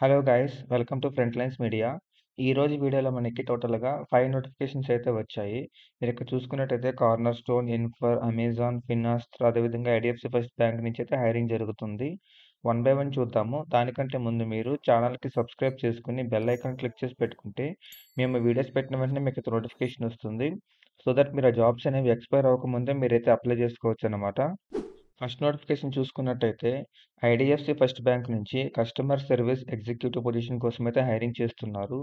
Hello guys welcome to front lines media. ఈ రోజు వీడియోలో మనకి టోటల్‌గా 5 నోటిఫికేషన్స్ అయితే వచ్చాయి. మీరు ఇక్కడ చూసుకున్నట్టయితే కార్నర్ స్టోన్, ఇన్ఫర్, అమెజాన్, ఫినాస్ట్రా అదేవిధంగా ఐడిఎఫ్‌సి ఫస్ట్ బ్యాంక్ నుంచి అయితే హైరింగ్ జరుగుతుంది. వన్ బై వన్ చూద్దాము. దానికంటే ముందు మీరు ఛానల్‌కి సబ్స్క్రైబ్ చేసుకొని బెల్ ఐకాన్ క్లిక్ చేసి పెట్టుకుంటే మేము వీడియోస్ పెట్టిన వెంటనే మీకు నోటిఫికేషన్ వస్తుంది. సో దట్ మీరు ఆ జాబ్స్ అనేవి ఎక్స్‌పైర్ అవ్వకముందే మీరైతే అప్లై చేసుకోవచ్చనమాట. ఫస్ట్ నోటిఫికేషన్ చూసుకున్నట్టయితే ఐడిఎఫ్సి ఫస్ట్ బ్యాంక్ నుంచి కస్టమర్ సర్వీస్ ఎగ్జిక్యూటివ్ పొజిషన్ కోసం అయితే హైరింగ్ చేస్తున్నారు.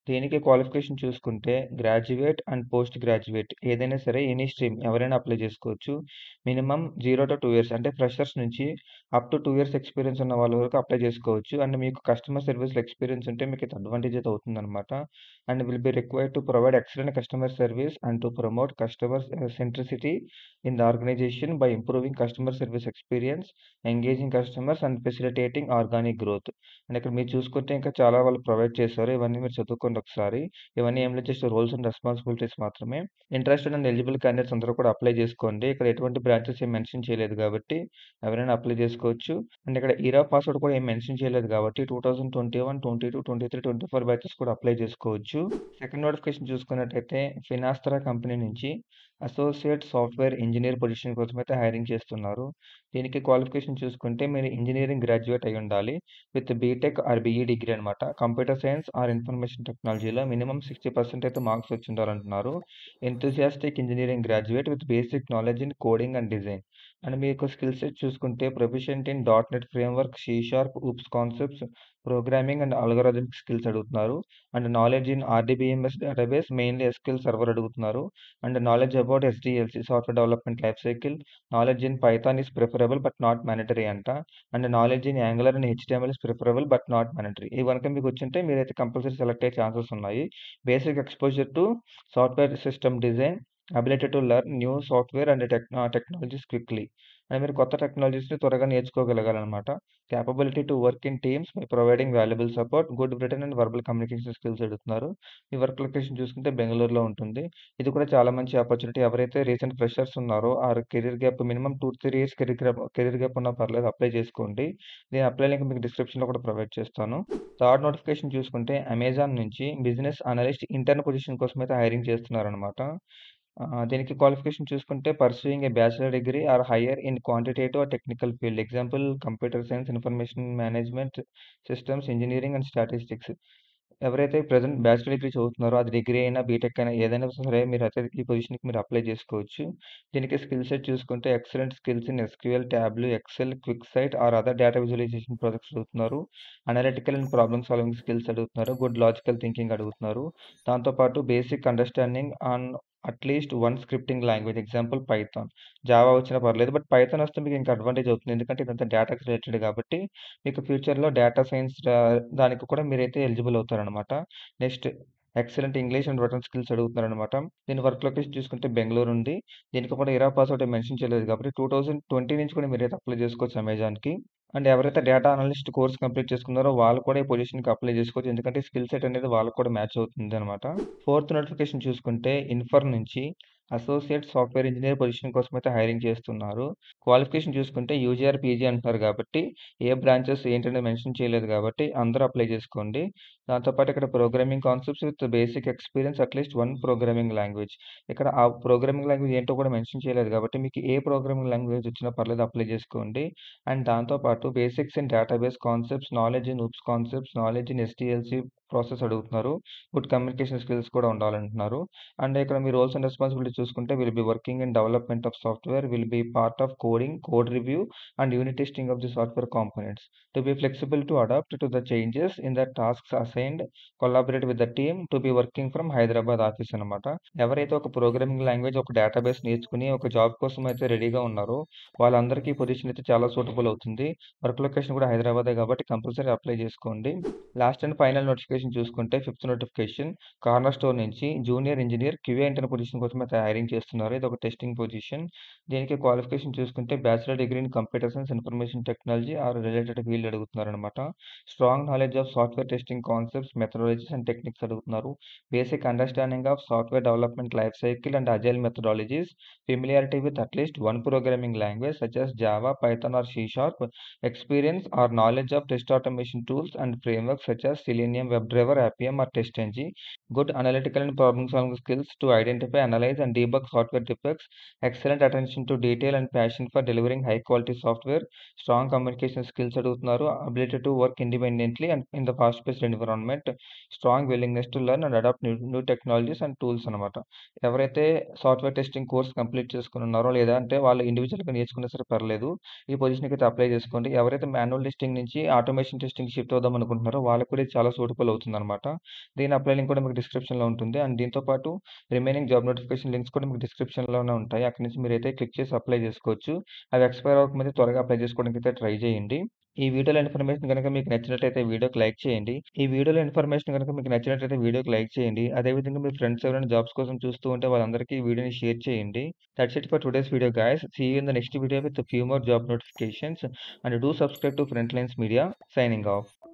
దీనికి క్వాలిఫికేషన్ చూసుకుంటే గ్రాడ్యుయేట్ అండ్ పోస్ట్ గ్రాడ్యుయేట్ ఏదైనా సరే ఎనీ స్ట్రీమ్ ఎవరైనా అప్లై చేసుకోవచ్చు. మినిమం 0-2 ఇయర్స్ అంటే ఫ్రెషర్స్ నుంచి అప్ టు 2 ఇయర్స్ ఎక్స్పీరియన్స్ ఉన్న వాళ్ళ వరకు అప్లై చేసుకోవచ్చు. అండ్ మీకు కస్టమర్ సర్వీస్‌లో ఎక్స్పీరియన్స్ ఉంటే మీకు ఇది అడ్వాంటేజ్ అయితే అవుతుందన్నమాట. And will be required to provide excellent customer service and to promote customer centricity in the organization by improving customer service experience, engaging customers and facilitating organic growth. And ఇక్కడ మీరు చూసుకుంటే ఇంకా చాలా వాళ్ళు ప్రొవైడ్ చేశారు. ఇవన్నీ మీరు చదువుకోండి ఒకసారి. ఇవన్నీ ఏం లేదు జస్ట్ రోల్స్ అండ్ రెస్పాన్సిబిలిటీస్ మాత్రమే. ఇంట్రెస్టెడ్ అండ్ ఎలిజిబుల్ క్యాండిడేట్స్ అందరూ కూడా అప్లై చేసుకోండి. ఇక్కడ ఎటువంటి బ్రాంచెస్ ఏం మెన్షన్ చేయలేదు కాబట్టి ఎవరైనా అప్లై చేసుకోవచ్చు. అండ్ ఇక్కడ ఇయర్ ఆఫ్ పాస్వర్డ్ కూడా ఏం మెన్షన్ చేయలేదు కాబట్టి 2021, 22, 23, 24 బ్యాచెస్ కూడా అప్లై చేసుకోవచ్చు. సెకండ్ నోటిఫికేషన్ చూసుకున్నట్టయితే ఫినాస్ట్రా కంపెనీ నుంచి అసోసియేట్ సాఫ్ట్‌వేర్ ఇంజినీర్ పొజిషన్ కోసం అయితే హైరింగ్ చేస్తున్నారు. దీనికి క్వాలిఫికేషన్ చూసుకుంటే మీరు ఇంజినీరింగ్ గ్రాడ్యుయేట్ అయ్యి ఉండాలి. With BTech or BE degree అనమాట. కంప్యూటర్ సైన్స్ ఆర్ ఇన్ఫర్మేషన్ టెక్నాలజీలో మినిమమ్ 60% అయితే మార్క్స్ వచ్చి ఉండాలంటున్నారు. Enthusiastic engineering graduate with basic knowledge in coding and design. And మీకు స్కిల్ సెట్ చూసుకుంటే proficient in dot net framework, C sharp, OOPs concepts, programming and algorithmic skills అడుగుతున్నారు. And knowledge in RDBMS database mainly SQL server అడుగుతున్నారు. And knowledge about SDLC, software development lifecycle, knowledge in Python is preferable but not mandatory అంట. And knowledge in Angular and HTML is preferable but not mandatory. ఇవి కనుక మీకు వచ్చింటే మీరైతే compulsory select అయ్యే chances ఉన్నాయి. Basic exposure to software system design, ability to learn new software and technologies quickly. And మీరు కొత్త టెక్నాలజీస్ని త్వరగా నేర్చుకోగలగాలన్నమాట. Capability to work in teams by providing valuable support, good written and verbal communication skills అడుగుతున్నారు. ఈ work location చూసుకుంటే బెంగళూరులో ఉంటుంది. ఇది కూడా చాలా మంచి ఆపర్చునిటీ. ఎవరైతే రీసెంట్ ఫ్రెషర్స్ ఉన్నారో are career gap minimum 2-3 years career gap ఉన్నా పర్లేదు అప్లై చేసుకోండి. నేను అప్లై లింక్ మీకు డిస్క్రిప్షన్‌లో కూడా ప్రొవైడ్ చేస్తాను. థర్డ్ నోటిఫికేషన్ చూసుకుంటే అమెజాన్ నుంచి బిజినెస్ అనలిస్ట్ ఇంటర్న్ పొజిషన్ కోసం అయితే హైరింగ్ చేస్తున్నారనమాట. దీనికి క్వాలిఫికేషన్ చూసుకుంటే pursuing a bachelor degree or higher in quantitative or technical field. Example computer science, information management, systems engineering and statistics. ఎవరైతే ప్రెజెంట్ బ్యాచిలర్ డిగ్రీ చదువుతున్నారో అది డిగ్రీ అయినా, బీటెక్ అయినా ఏదైనా సరే మీరైతే ఈ పొజిషన్‌కి మీరు అప్లై చేసుకోవచ్చు. దీనికి స్కిల్ సెట్ చూసుకుంటే excellent skills in SQL, Tableau, Excel, quick sight or other data visualization projects అడుగుతున్నారు. Analytical and problem solving skills అడుగుతున్నారు. గుడ్ లాజికల్ థింకింగ్ అడుగుతున్నారు. దాంతో పాటు basic understanding on at least one scripting language example Python. Java వచ్చినా పర్లేదు. But Python వస్తే మీకు ఇంకా అడ్వాంటేజ్ అవుతుంది. ఎందుకంటే ఇదంతా డేటాకి రిలేటెడ్ కాబట్టి మీకు ఫ్యూచర్‌లో డేటా సైన్స్ దానికి కూడా మీరైతే ఎలిజిబుల్ అవుతారనమాట. Next excellent English and written skills అడుగుతున్నారనమాట. దీని వర్క్ లొకేషన్ చూసుకుంటే బెంగుళూరు ఉంది. దీనికి కూడా ఇరా పాస్‌వర్డ్ మెన్షన్ చేయలేదు కాబట్టి 2020 నుంచి కూడా మీరైతే అప్లై చేసుకోవచ్చు అమెజాన్‌కి. అండ్ ఎవరైతే డేటా అనలిస్ట్ కోర్స్ కంప్లీట్ చేసుకున్నారో వాళ్ళు కూడా ఈ పొజిషన్‌కి అప్లై చేసుకోవచ్చు. ఎందుకంటే స్కిల్ సెట్ అనేది వాళ్ళకి కూడా మ్యాచ్ అవుతుందనమాట. ఫోర్త్ నోటిఫికేషన్ చూసుకుంటే ఇన్ఫర్ నుంచి అసోసియేట్ సాఫ్ట్‌వేర్ ఇంజినీర్ పొజిషన్ కోసం అయితే హైరింగ్ చేస్తున్నారు. క్వాలిఫికేషన్ చూసుకుంటే యూజీ ఆర్ పీజీ అంటున్నారు కాబట్టి ఏ బ్రాంచెస్ ఏంటనేది మెన్షన్ చేయలేదు కాబట్టి అందరూ అప్లై చేసుకోండి. దాంతో పాటు ఇక్కడ programming concepts with basic experience at least one programming language. ఇక్కడ ఆ ప్రోగ్రామింగ్ లాంగ్వేజ్ ఏంటో కూడా మెన్షన్ చేయలేదు కాబట్టి మీకు ఏ ప్రోగ్రామింగ్ లాంగ్వేజ్ వచ్చినా పర్లేదు అప్లై చేసుకోండి. అండ్ దాంతో పాటు basics in database concepts, knowledge in OOPs concepts, knowledge in SDLC process అడుగుతున్నారు. గుడ్ కమ్యూనికేషన్ స్కిల్స్ కూడా ఉండాలంటున్నారు. అండ్ ఇక్కడ మీ రోల్స్ అండ్ రెస్పాన్సిబిలిటీస్ చూసుకుంటే will be working in development of software, will be part of coding, code review and unit testing of the software components. To be flexible to adapt to the changes in the tasks assigned, collaborate with the team, to be working from Hyderabad office అనమాట. ఎవరైతే ఒక programming language, ఒక database నేర్చుకుని ఒక job కోసం అయితే రెడీగా ఉన్నారో వాళ్ళందరికీ ఈ పొజిషన్ అయితే చాలా సూటబుల్ అవుతుంది. వర్క్ లొకేషన్ కూడా హైదరాబాదే కాబట్టి కంపల్సరీ అప్లై చేసుకోండి. లాస్ట్ అండ్ ఫైనల్ నోటిఫికేషన్ చూసుకుంటే ఫిఫ్త్ నోటిఫికేషన్ కార్నర్ స్టోర్ నుంచి junior engineer QA intern position కోసం అయితే హైరింగ్ చేస్తున్నారు. ఇది ఒక టెస్టింగ్ పొజిషన్. దీనికి క్వాలిఫికేషన్ చూసుకుంటే bachelor degree in computer science, information technology or related field అడుగుతున్నారనమాట. Strong knowledge of software testing concepts, methodologies and techniques అడుగుతున్నారు. Basic understanding of software development life cycle and agile methodologies, familiarity with at least one programming language such as Java, Python or C#, experience or knowledge of test automation tools and frameworks such as Selenium, WebDriver, Appium or TestNG, good analytical and problem-solving skills to identify, analyze and debug software defects, excellent attention to detail and passion for delivering high-quality software, strong communication skills అడుగుతున్నారు, ability to work independently and in the fast-paced environment, strong willingness to learn and adopt new technologies and tools అన్నమాట. ఎవరైతే software testing course complete చేసుకొని ఉన్నారో, లేదా అంటే వాళ్ళు ఇండివిడ్యువల్‌గా నేర్చుకున్నా సరే పర్లేదు. ఈ పొజిషన్‌కి అయితే అప్లై చేసుకోండి. ఎవరైతే మాన్యువల్ టెస్టింగ్ నుంచి ఆటోమేషన్ టెస్టింగ్‌కి షిఫ్ట్ అవుదాం అనుకుంటున్నారో వాళ్ళకి కూడా ఇది చాలా సూటబుల్ అవుతుందన్నమాట. దీని అప్లై లింక్ కూడా మీకు డిస్క్రిప్షన్‌లో ఉంటుంది. అండ్ దీంతో పాటు రిమైనింగ్ జాబ్ నోటిఫికేషన్ లింక్స్ కూడా మీకు డిస్క్రిప్షన్‌లోనే ఉంటాయి. అక్కడి నుంచి మీరైతే క్లిక్ చేసి అప్లై చేసుకోవచ్చు. అవి ఎక్స్‌పైర్ అవ్వకముందే త్వరగా అప్లై చేసుకోవడానికి అయితే ట్రై చేయండి. ఈ వీడియోలో ఇన్ఫర్మేషన్ గనుక మీకు నచ్చినట్లయితే వీడియోకి లైక్ చేయండి. ఈ వీడియోలో ఇన్ఫర్మేషన్ గనుక మీకు నచ్చినట్లయితే వీడియోకి లైక్ చేయండి. అదేవిధంగా మీ ఫ్రెండ్స్ ఎవరైనా జాబ్స్ కోసం చూస్తూ ఉంటే వాళ్ళందరికీ ఈ వీడియోని షేర్ చేయండి. That's it for today's video, guys. See you in the next video with a few more job notifications. And do subscribe to Frontlines Media. Signing off.